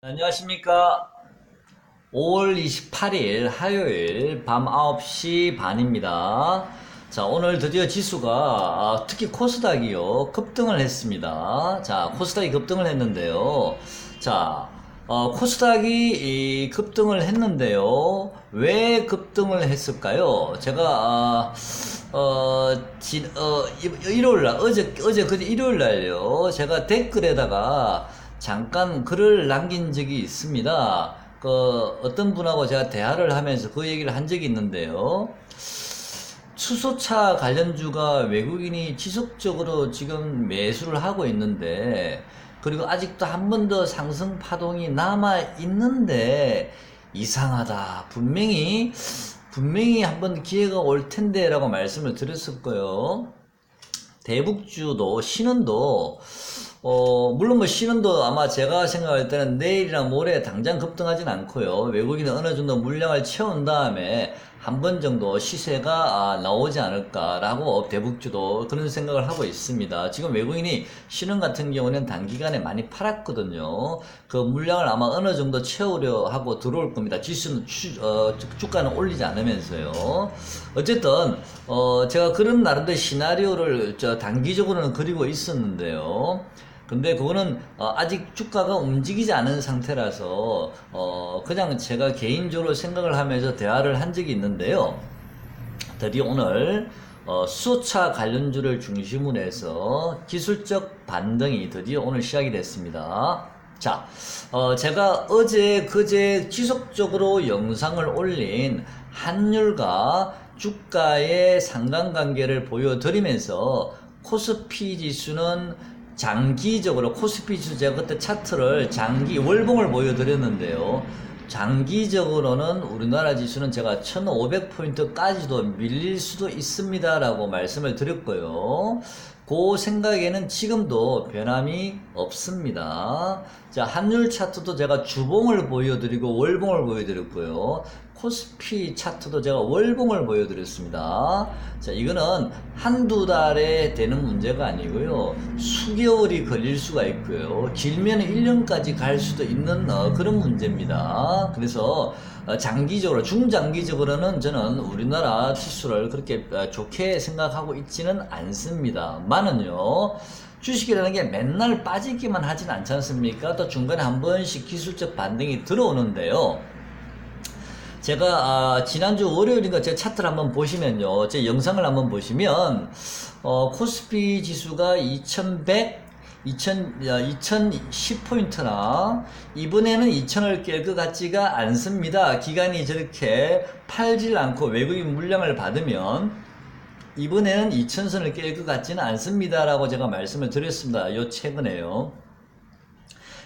안녕하십니까. 5월 28일 화요일 밤 9시 반입니다. 자, 오늘 드디어 지수가 특히 코스닥이요 급등을 했습니다. 자, 코스닥이 급등을 했는데요. 자, 코스닥이 급등을 했는데요. 왜 급등을 했을까요? 제가 일요일날 그제 일요일날요. 제가 댓글에다가 잠깐 글을 남긴 적이 있습니다. 어떤 분하고 제가 대화를 하면서 그 얘기를 한 적이 있는데요. 수소차 관련주가 외국인이 지속적으로 지금 매수를 하고 있는데, 그리고 아직도 한 번 더 상승 파동이 남아 있는데, 이상하다. 분명히 한 번 기회가 올 텐데, 라고 말씀을 드렸을 거예요. 대북주도, 신은도, 물론 신은도 아마 제가 생각할 때는 내일이나 모레 당장 급등하진 않고요. 외국인은 어느 정도 물량을 채운 다음에 한 번 정도 시세가 나오지 않을까라고 대북주도 그런 생각을 하고 있습니다. 지금 외국인이 신은 같은 경우는 단기간에 많이 팔았거든요. 그 물량을 아마 어느 정도 채우려 하고 들어올 겁니다. 지수는 주가는 올리지 않으면서요. 어쨌든 제가 그런 나름대로 시나리오를 단기적으로는 그리고 있었는데요. 근데 그거는 아직 주가가 움직이지 않은 상태라서 그냥 제가 개인적으로 생각을 하면서 대화를 한 적이 있는데요. 드디어 오늘 수소차 관련주를 중심으로 해서 기술적 반등이 드디어 오늘 시작이 됐습니다. 자, 제가 어제 그제 지속적으로 영상을 올린 환율과 주가의 상관관계를 보여드리면서 코스피 지수는 장기적으로 코스피 지수 제가 그때 차트를 월봉을 보여드렸는데요. 장기적으로는 우리나라 지수는 제가 1500포인트까지도 밀릴 수도 있습니다라고 말씀을 드렸고요. 그 생각에는 지금도 변함이 없습니다. 자, 환율 차트도 제가 주봉을 보여드리고 월봉을 보여드렸고요. 코스피 차트도 제가 월봉을 보여드렸습니다. 자, 이거는 한두 달에 되는 문제가 아니고요. 수개월이 걸릴 수가 있고요. 길면 1년까지 갈 수도 있는 그런 문제입니다. 그래서 장기적으로, 중장기적으로는 저는 우리나라 지수를 그렇게 좋게 생각하고 있지는 않습니다. 만은요, 주식이라는 게 맨날 빠지기만 하진 않지 않습니까? 또 중간에 한 번씩 기술적 반등이 들어오는데요. 제가 지난주 월요일인가 제 차트를 한번 보시면요, 제 영상을 한번 보시면 코스피 지수가 2010포인트나 이번에는 2000을 깰 것 같지가 않습니다. 기간이 저렇게 팔질 않고 외국인 물량을 받으면 이번에는 2000선을 깰 것 같지는 않습니다 라고 제가 말씀을 드렸습니다. 요 최근에요.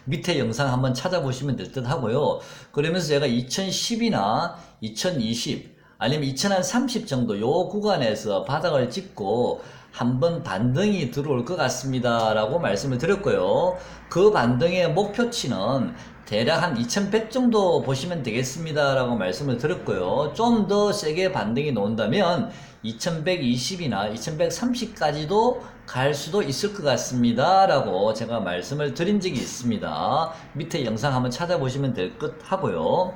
밑에 영상 한번 찾아보시면 될 듯 하고요. 그러면서 제가 2010이나 2020 아니면 2030 정도 요 구간에서 바닥을 찍고 한번 반등이 들어올 것 같습니다 라고 말씀을 드렸고요. 그 반등의 목표치는 대략 한 2100 정도 보시면 되겠습니다 라고 말씀을 드렸고요. 좀 더 세게 반등이 나온다면 2120이나 2130까지도 갈 수도 있을 것 같습니다 라고 제가 말씀을 드린 적이 있습니다. 밑에 영상 한번 찾아보시면 될 것 하고요.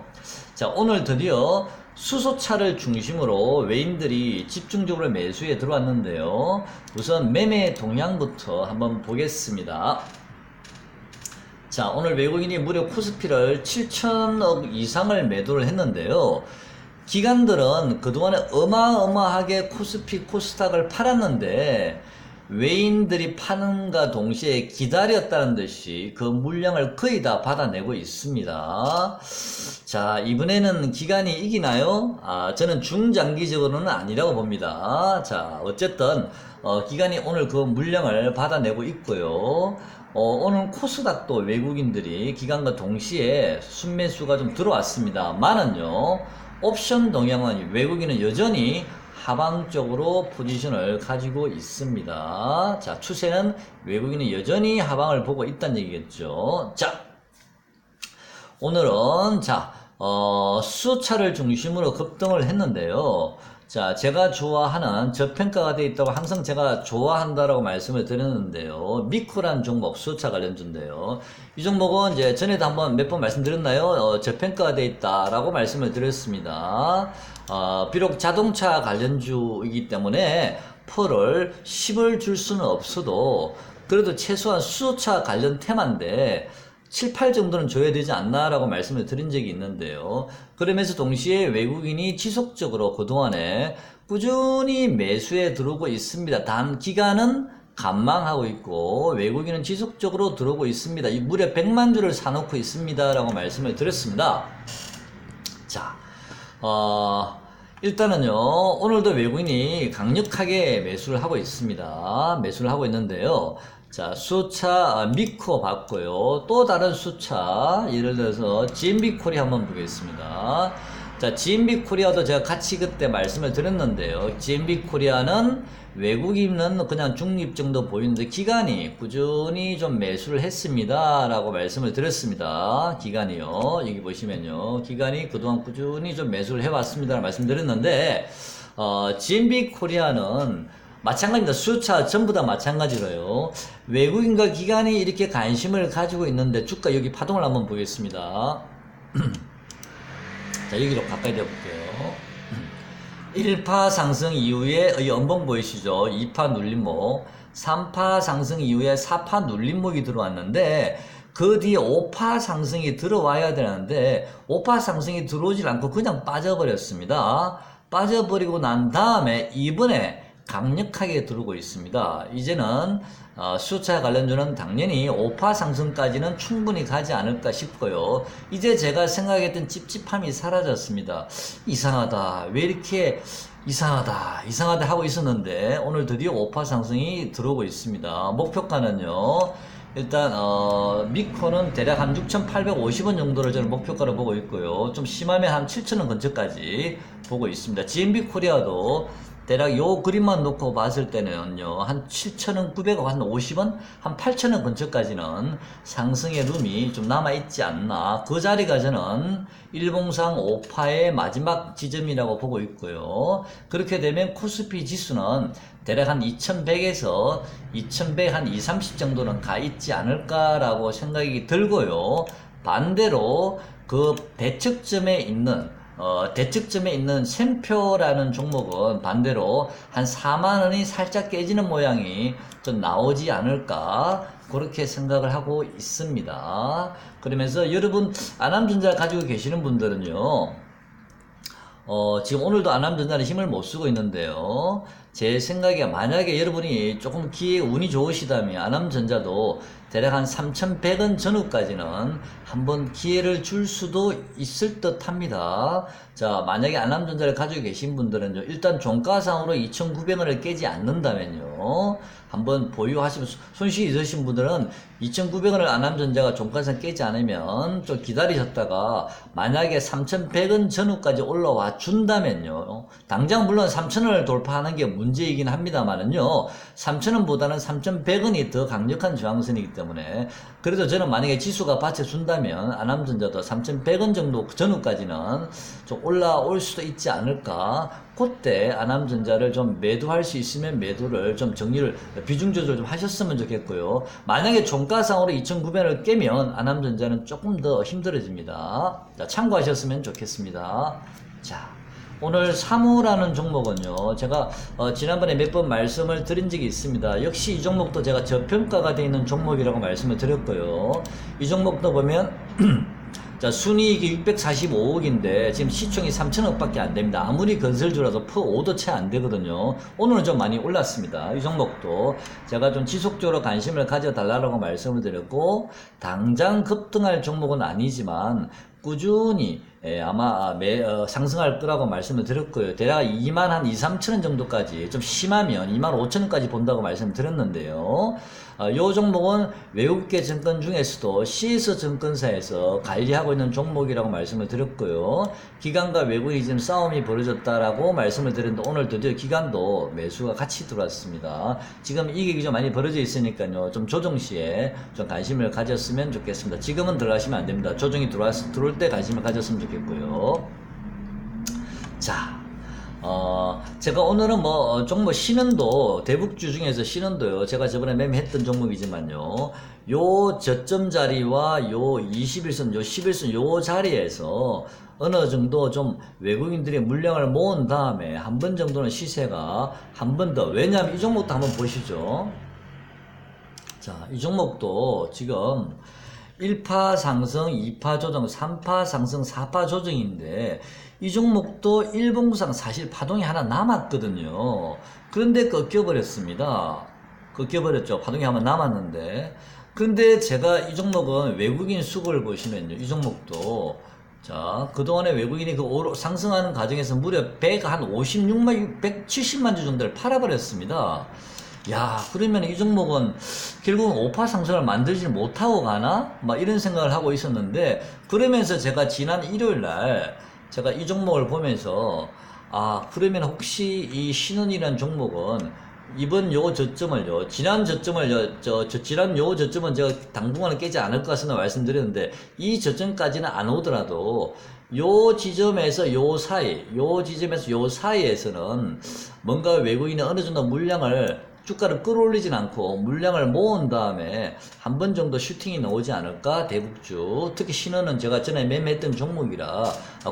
자, 오늘 드디어 수소차를 중심으로 외인들이 집중적으로 매수에 들어왔는데요. 우선 매매 동향부터 한번 보겠습니다. 자, 오늘 외국인이 무려 코스피를 7천억 이상을 매도를 했는데요. 기관들은 그동안에 어마어마하게 코스피, 코스닥을 팔았는데 외인들이 파는가 동시에 기다렸다는 듯이 그 물량을 거의 다 받아내고 있습니다. 자, 이번에는 기관이 이기나요? 저는 중장기적으로는 아니라고 봅니다. 자, 어쨌든 기관이 오늘 그 물량을 받아내고 있고요. 오늘 코스닥도 외국인들이 기관과 동시에 순매수가 좀 들어왔습니다만은요, 옵션 동향은 외국인은 여전히 하방 쪽으로 포지션을 가지고 있습니다. 자, 추세는 외국인은 여전히 하방을 보고 있다는 얘기겠죠. 자, 오늘은 수소차를 중심으로 급등을 했는데요. 자, 제가 좋아하는 저평가가 되어 있다고 항상 제가 좋아한다라고 말씀을 드렸는데요. 미코라는 종목, 수소차 관련주인데요. 이 종목은 이제 전에도 한번 몇 번 말씀드렸나요? 저평가가 되어 있다라고 말씀을 드렸습니다. 비록 자동차 관련주이기 때문에 펄을 10을 줄 수는 없어도 그래도 최소한 수소차 관련 테마인데 7, 8 정도는 줘야 되지 않나 라고 말씀을 드린 적이 있는데요. 그러면서 동시에 외국인이 지속적으로 그동안에 꾸준히 매수에 들어오고 있습니다. 단 기간은 관망하고 있고 외국인은 지속적으로 들어오고 있습니다. 무려 100만 주를 사놓고 있습니다 라고 말씀을 드렸습니다. 자, 일단은요, 오늘도 외국인이 강력하게 매수를 하고 있습니다. 매수를 하고 있는데요. 자, 수차 미코 봤고요. 또 다른 수차, 예를 들어서 GMB 코리아 한번 보겠습니다. 자, GMB 코리아도 제가 같이 그때 말씀을 드렸는데요. GMB 코리아는 외국인은 그냥 중립 정도 보이는데 기간이 꾸준히 좀 매수를 했습니다. 라고 말씀을 드렸습니다. 기간이요. 여기 보시면요. 기간이 그동안 꾸준히 좀 매수를 해왔습니다. 말씀드렸는데, GMB 코리아는 마찬가지입니다. 수요차 전부 다 마찬가지로요. 외국인과 기관이 이렇게 관심을 가지고 있는데 주가 여기 파동을 한번 보겠습니다. 자, 여기로 가까이 대볼게요. 1파 상승 이후에 이 연봉 보이시죠? 2파 눌림목, 3파 상승 이후에 4파 눌림목이 들어왔는데 그 뒤에 5파 상승이 들어와야 되는데 5파 상승이 들어오질 않고 그냥 빠져버렸습니다. 빠져버리고 난 다음에 이번에 강력하게 들어오고 있습니다. 이제는 수요차 관련주는 당연히 5파 상승까지는 충분히 가지 않을까 싶고요. 이제 제가 생각했던 찝찝함이 사라졌습니다. 이상하다. 왜 이렇게 이상하다 하고 있었는데 오늘 드디어 5파 상승이 들어오고 있습니다. 목표가는요. 일단 미코는 대략 한 6,850원 정도를 저는 목표가로 보고 있고요. 좀 심하면 한 7,000원 근처까지 보고 있습니다. GMB 코리아도 대략 요 그림만 놓고 봤을 때는요, 한 7,900원, 한 50원, 한 8,000원 근처까지는 상승의 룸이 좀 남아있지 않나. 그 자리가 저는 일봉상 5파의 마지막 지점이라고 보고 있고요. 그렇게 되면 코스피 지수는 대략 한 2100에서 2100 한 2, 30 정도는 가 있지 않을까라고 생각이 들고요. 반대로 그 대척점에 있는 샘표라는 종목은 반대로 한 4만원이 살짝 깨지는 모양이 좀 나오지 않을까 그렇게 생각을 하고 있습니다. 그러면서 여러분 안암전자 가지고 계시는 분들은요, 지금 오늘도 안암전자는 힘을 못 쓰고 있는데요. 제 생각에 만약에 여러분이 조금 기회 운이 좋으시다면 안암전자도 대략 한 3,100원 전후까지는 한번 기회를 줄 수도 있을 듯 합니다. 자, 만약에 안암전자를 가지고 계신 분들은요, 일단 종가상으로 2,900원을 깨지 않는다면요, 한번 보유하시면, 손실이 있으신 분들은 2,900원을 안암전자가 종가상 깨지 않으면 좀 기다리셨다가 만약에 3,100원 전후까지 올라와 준다면요, 당장 물론 3,000원을 돌파하는 게 문제이긴 합니다만은요, 3,000원보다는 3,100원이 더 강력한 저항선이기 때문에 그래도 저는 만약에 지수가 받쳐준다면 안암전자도 3,100원 정도 전후까지는 좀 올라올 수도 있지 않을까. 그때 안암전자를 좀 매도할 수 있으면 매도를 좀 정리를 비중 조절 좀 하셨으면 좋겠고요. 만약에 종가상으로 2,900원을 깨면 안암전자는 조금 더 힘들어집니다. 자, 참고하셨으면 좋겠습니다. 자, 오늘 사무라는 종목은요, 제가 지난번에 몇 번 말씀을 드린 적이 있습니다. 역시 이 종목도 제가 저평가가 되어 있는 종목이라고 말씀을 드렸고요. 이 종목도 보면 자, 순이익이 645억인데 지금 시총이 3천억 밖에 안 됩니다. 아무리 건설주라도 퍼 5도 채 안 되거든요. 오늘은 좀 많이 올랐습니다. 이 종목도 제가 좀 지속적으로 관심을 가져달라고 말씀을 드렸고, 당장 급등할 종목은 아니지만 꾸준히 아마 상승할 거라고 말씀을 드렸고요. 대략 2만 한 2, 3천원 정도까지, 좀 심하면 2만 5천원까지 본다고 말씀을 드렸는데요. 요 종목은 외국계 증권 중에서도 CS 증권사에서 관리하고 있는 종목이라고 말씀을 드렸고요. 기관과 외국인이 지금 싸움이 벌어졌다라고 말씀을 드렸는데 오늘 드디어 기관도 매수가 같이 들어왔습니다. 지금 이익이 좀 많이 벌어져 있으니까요, 좀 조정 시에 좀 관심을 가졌으면 좋겠습니다. 지금은 들어가시면 안 됩니다. 조정이 들어올 때 관심을 가졌으면 좋겠고요. 자, 제가 오늘은 종목 신은도, 대북주 중에서 신은도요, 제가 저번에 매매했던 종목이지만요, 요 저점 자리와 요 21선, 요 11선 요 자리에서 어느 정도 좀 외국인들이 물량을 모은 다음에 한 번 정도는 시세가 한 번 더, 왜냐하면 이 종목도 한번 보시죠. 자, 이 종목도 지금 1파 상승, 2파 조정, 3파 상승, 4파 조정인데 이 종목도 일봉상 사실 파동이 하나 남았거든요. 그런데 꺾여버렸습니다. 꺾여버렸죠. 파동이 하나 남았는데. 근데 제가 이 종목은 외국인 수급을 보시면요. 이 종목도 자, 그동안에 외국인이 상승하는 과정에서 무려 156만, 170만 주 정도를 팔아버렸습니다. 야, 그러면 이 종목은 결국은 5파 상승을 만들지 못하고 가나? 막 이런 생각을 하고 있었는데, 그러면서 제가 지난 일요일 날, 제가 이 종목을 보면서, 그러면 혹시 이 신은이라는 종목은 이번 요 저점을요, 지난 저점을, 지난 요 저점은 제가 당분간은 깨지 않을 것 같습니다 말씀드렸는데, 이 저점까지는 안 오더라도, 요 지점에서 요 사이, 요 지점에서 요 사이에서는 뭔가 외국인이 어느 정도 물량을 주가를 끌어올리진 않고 물량을 모은 다음에 한 번 정도 슈팅이 나오지 않을까. 대북주, 특히 신은은 제가 전에 매매했던 종목이라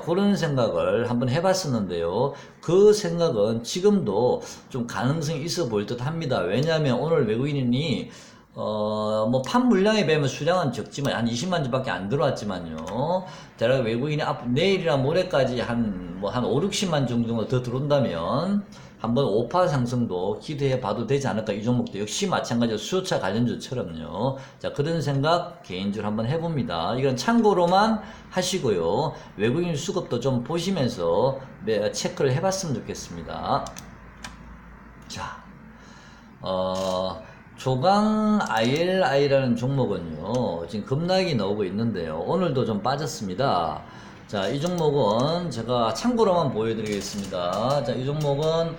그런 생각을 한번 해봤었는데요, 그 생각은 지금도 좀 가능성이 있어 보일 듯 합니다. 왜냐하면 오늘 외국인이 판 물량에 비하면 수량은 적지만 한 20만 주밖에 안 들어왔지만요, 대략 외국인이 내일이나 모레까지 한 5, 60만 주 정도 더 들어온다면 한번 5파 상승도 기대해 봐도 되지 않을까. 이 종목도 역시 마찬가지로 수요차 관련주처럼요. 자, 그런 생각 개인적으로 한번 해봅니다. 이건 참고로만 하시고요, 외국인 수급도 좀 보시면서 체크를 해봤으면 좋겠습니다. 자, 조강 ILI라는 종목은요, 지금 급락이 나오고 있는데요, 오늘도 좀 빠졌습니다. 자, 이 종목은 제가 참고로만 보여드리겠습니다. 자, 이 종목은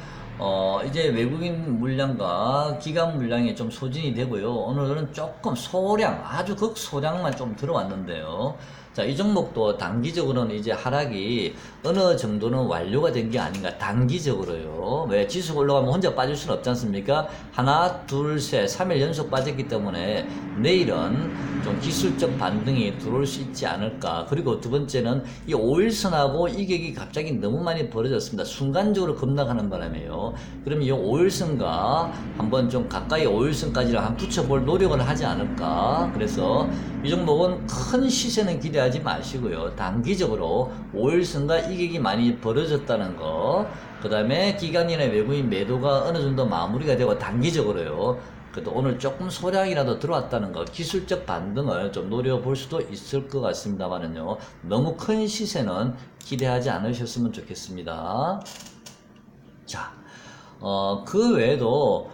이제 외국인 물량과 기관 물량이 좀 소진이 되고요, 오늘은 조금 소량, 아주 극소량만 좀 들어왔는데요. 자, 이 종목도 단기적으로는 이제 하락이 어느 정도는 완료가 된 게 아닌가, 단기적으로요. 왜? 지수가 올라가면 혼자 빠질 수는 없지 않습니까? 하나, 둘, 셋, 3일 연속 빠졌기 때문에 내일은 좀 기술적 반등이 들어올 수 있지 않을까. 그리고 두 번째는 이 5일선하고 이격이 갑자기 너무 많이 벌어졌습니다. 순간적으로 급락하는 바람에요. 그럼 이 5일선과 한번 좀 가까이 5일선까지를 한 붙여볼 노력을 하지 않을까. 그래서 이 종목은 큰 시세는 기대하지 마시고요, 단기적으로 5일선과 이격이 많이 벌어졌다는 거, 그 다음에 기관이나 외국인 매도가 어느 정도 마무리가 되고 단기적으로요, 그래도 오늘 조금 소량이라도 들어왔다는 거, 기술적 반등을 좀 노려볼 수도 있을 것 같습니다만은요, 너무 큰 시세는 기대하지 않으셨으면 좋겠습니다. 자, 그 외에도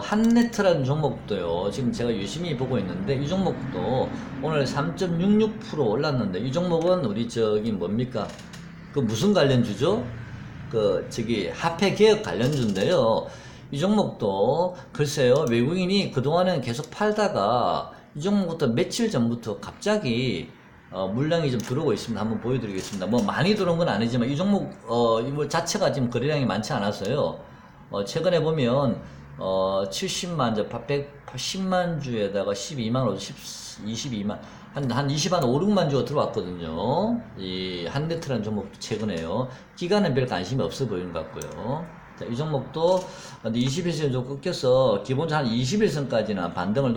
한네트라는 종목도요, 지금 제가 유심히 보고 있는데 이 종목도 오늘 3.66% 올랐는데, 이 종목은 우리 뭡니까? 그 무슨 관련주죠? 화폐개혁 관련주인데요. 이 종목도 글쎄요, 외국인이 그동안은 계속 팔다가 이 종목부터 며칠 전부터 갑자기 물량이 좀 들어오고 있습니다. 한번 보여드리겠습니다. 많이 들어온 건 아니지만 이 종목 이거 자체가 지금 거래량이 많지 않았어요. 최근에 보면 70만 주, 180만 주에다가 12만 5, 22만 한 20만 5, 6만 주가 들어왔거든요. 이 한네트라는 종목도 최근에요. 기간은 별 관심이 없어 보이는 것 같고요. 자, 이 종목도 21선 좀 꺾여서 기본적으로 한 21선까지나 반등을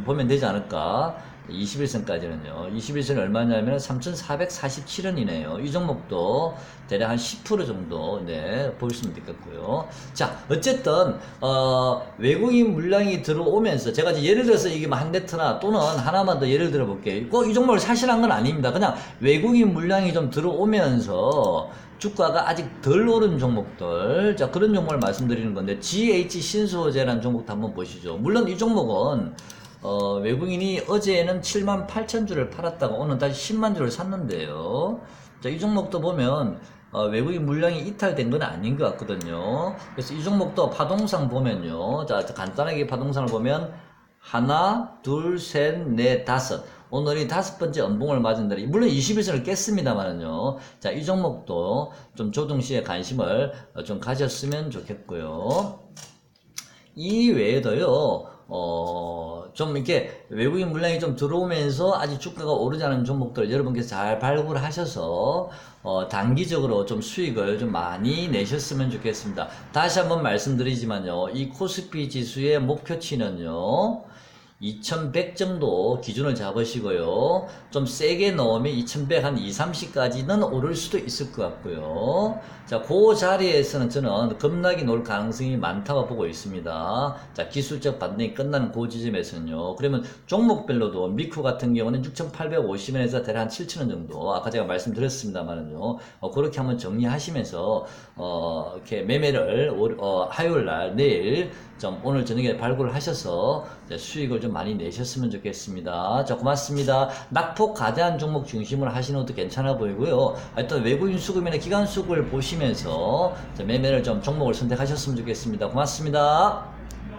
보면 되지 않을까. 21선까지는요. 21선이 얼마냐면 3,447원이네요. 이 종목도 대략 한 10% 정도, 보시면 되겠고요. 자, 어쨌든, 외국인 물량이 들어오면서, 제가 이제 예를 들어서 이게 한네트나 또는 하나만 더 예를 들어 볼게요. 꼭 이 종목을 사실한 건 아닙니다. 그냥 외국인 물량이 좀 들어오면서, 주가가 아직 덜 오른 종목들, 자, 그런 종목을 말씀드리는 건데, GH 신소재라는 종목도 한번 보시죠. 물론 이 종목은 외국인이 어제는 7만 8천 주를 팔았다가 오늘 다시 10만 주를 샀는데요. 자, 이 종목도 보면 외국인 물량이 이탈된 건 아닌 것 같거든요. 그래서 이 종목도 파동상 보면요, 자, 간단하게 파동상을 보면 하나, 둘, 셋, 넷, 다섯. 오늘이 5번째 음봉을 맞은 날이, 물론 21선을 깼습니다만은요. 자, 이 종목도 좀 조정시에 관심을 좀 가졌으면 좋겠고요. 이 외에도요, 좀 이렇게 외국인 물량이 좀 들어오면서 아직 주가가 오르지 않은 종목들 여러분께서 잘 발굴하셔서, 단기적으로 좀 수익을 좀 많이 내셨으면 좋겠습니다. 다시 한번 말씀드리지만요, 이 코스피 지수의 목표치는요, 2100 정도 기준을 잡으시고요. 좀 세게 넣으면 2100 한 2, 30까지는 오를 수도 있을 것 같고요. 자, 그 자리에서는 저는 급락이 놓을 가능성이 많다고 보고 있습니다. 자, 기술적 반등이 끝나는 그 지점에서는요. 그러면 종목별로도 미쿠 같은 경우는 6850원에서 대략 한 7000원 정도, 아까 제가 말씀드렸습니다만은요. 그렇게 한번 정리하시면서, 이렇게 매매를, 화요일 날, 내일, 좀 오늘 저녁에 발굴을 하셔서 수익을 좀 많이 내셨으면 좋겠습니다. 자, 고맙습니다. 낙폭 가대한 종목 중심으로 하시는 것도 괜찮아 보이고요. 하여튼 외국인 수급이나 기관 수급을 보시면서 매매를 좀 종목을 선택하셨으면 좋겠습니다. 고맙습니다.